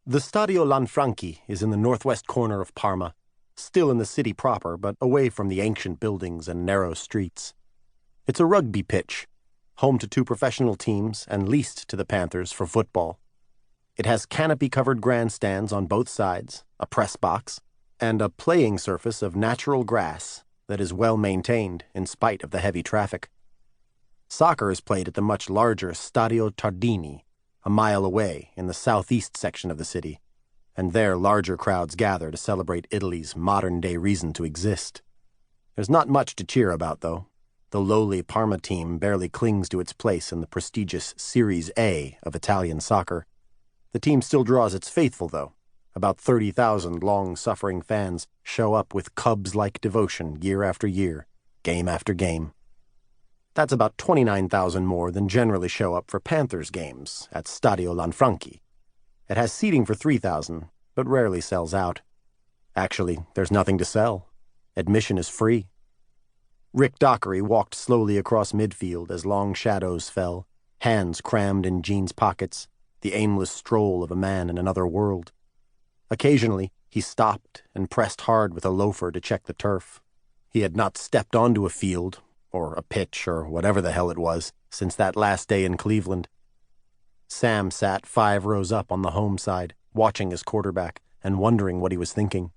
The Stadio Lanfranchi is in the northwest corner of Parma, still in the city proper, but away from the ancient buildings and narrow streets. It's a rugby pitch, home to 2 professional teams and leased to the Panthers for football. It has canopy-covered grandstands on both sides, a press box, and a playing surface of natural grass that is well maintained in spite of the heavy traffic. Soccer is played at the much larger Stadio Tardini, a mile away in the southeast section of the city, and there larger crowds gather to celebrate Italy's modern-day reason to exist. There's not much to cheer about, though. The lowly Parma team barely clings to its place in the prestigious Series A of Italian soccer. The team still draws its faithful, though. About 30,000 long-suffering fans show up with Cubs-like devotion year after year, game after game. That's about 29,000 more than generally show up for Panthers games at Stadio Lanfranchi. It has seating for 3,000, but rarely sells out. Actually, there's nothing to sell. Admission is free. Rick Dockery walked slowly across midfield as long shadows fell, hands crammed in jeans pockets, the aimless stroll of a man in another world. Occasionally, he stopped and pressed hard with a loafer to check the turf. He had not stepped onto a field, or a pitch, or whatever the hell it was, since that last day in Cleveland. Sam sat 5 rows up on the home side, watching his quarterback and wondering what he was thinking.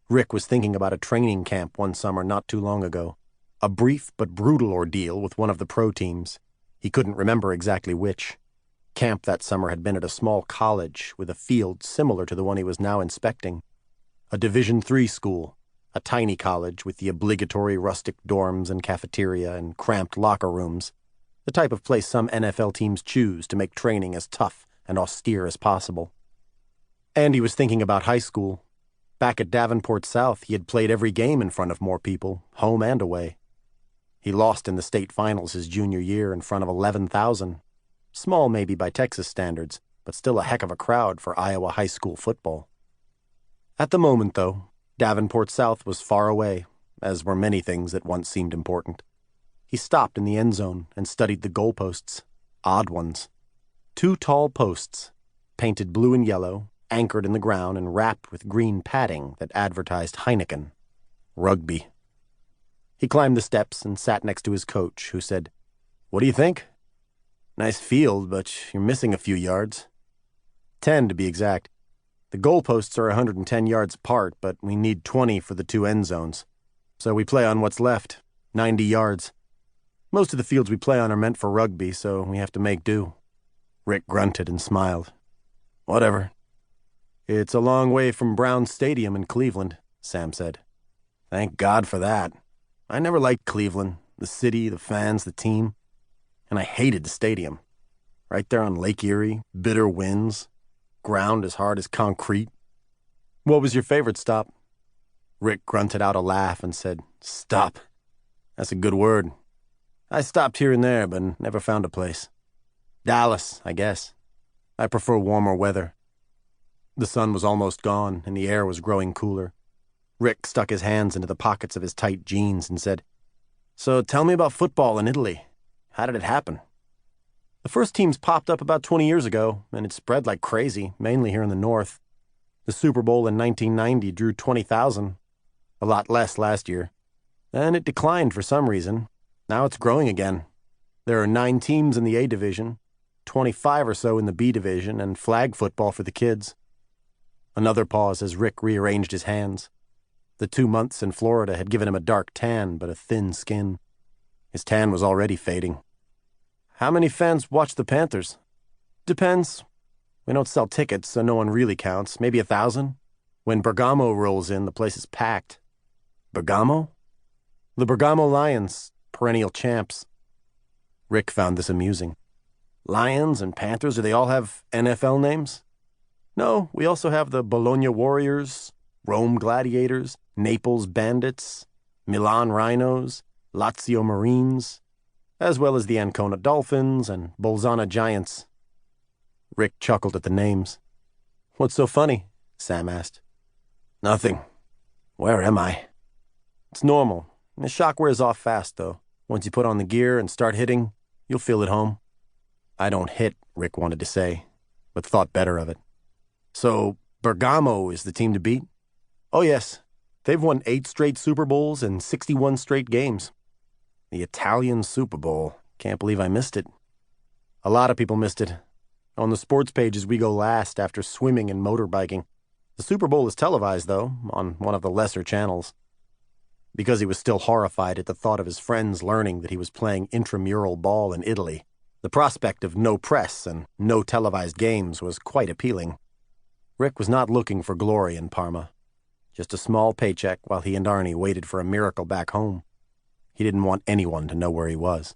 Rick was thinking about a training camp one summer not too long ago, a brief but brutal ordeal with one of the pro teams. He couldn't remember exactly which. Camp that summer had been at a small college with a field similar to the one he was now inspecting. A Division III school, a tiny college with the obligatory rustic dorms and cafeteria and cramped locker rooms, the type of place some NFL teams choose to make training as tough and austere as possible. And he was thinking about high school. Back at Davenport South, he had played every game in front of more people, home and away. He lost in the state finals his junior year in front of 11,000. Small maybe by Texas standards, but still a heck of a crowd for Iowa high school football. At the moment, though, Davenport South was far away, as were many things that once seemed important. He stopped in the end zone and studied the goalposts, odd ones. 2 tall posts, painted blue and yellow, anchored in the ground and wrapped with green padding that advertised Heineken. Rugby. He climbed the steps and sat next to his coach, who said, "What do you think? Nice field, but you're missing a few yards. 10 to be exact. The goalposts are 110 yards apart, but we need 20 for the 2 end zones. So we play on what's left, 90 yards. Most of the fields we play on are meant for rugby, so we have to make do." Rick grunted and smiled. "Whatever." "It's a long way from Brown Stadium in Cleveland," Sam said. "Thank God for that. I never liked Cleveland, the city, the fans, the team. And I hated the stadium. Right there on Lake Erie, bitter winds, ground as hard as concrete." "What was your favorite stop?" Rick grunted out a laugh and said, "Stop. That's a good word. I stopped here and there, but never found a place. Dallas, I guess. I prefer warmer weather." The sun was almost gone, and the air was growing cooler. Rick stuck his hands into the pockets of his tight jeans and said, "So tell me about football in Italy. How did it happen?" "The first teams popped up about 20 years ago, and it spread like crazy, mainly here in the north. The Super Bowl in 1990 drew 20,000, a lot less last year. Then it declined for some reason. Now it's growing again. There are 9 teams in the A division, 25 or so in the B division, and flag football for the kids." Another pause as Rick rearranged his hands. The 2 months in Florida had given him a dark tan, but a thin skin. His tan was already fading. "How many fans watch the Panthers?" "Depends. We don't sell tickets, so no one really counts. Maybe 1,000. When Bergamo rolls in, the place is packed." "Bergamo?" "The Bergamo Lions, perennial champs." Rick found this amusing. "Lions and Panthers, do they all have NFL names?" "No, we also have the Bologna Warriors, Rome Gladiators, Naples Bandits, Milan Rhinos, Lazio Marines, as well as the Ancona Dolphins and Bolzana Giants." Rick chuckled at the names. "What's so funny?" Sam asked. "Nothing. Where am I?" "It's normal. The shock wears off fast, though. Once you put on the gear and start hitting, you'll feel at home." "I don't hit," Rick wanted to say, but thought better of it. So, Bergamo is the team to beat? Oh yes, they've won 8 straight Super Bowls and 61 straight games. The Italian Super Bowl. Can't believe I missed it. A lot of people missed it. On the sports pages, we go last after swimming and motorbiking. The Super Bowl is televised, though, on one of the lesser channels. Because he was still horrified at the thought of his friends learning that he was playing intramural ball in Italy, the prospect of no press and no televised games was quite appealing. Rick was not looking for glory in Parma. Just a small paycheck while he and Arnie waited for a miracle back home. He didn't want anyone to know where he was.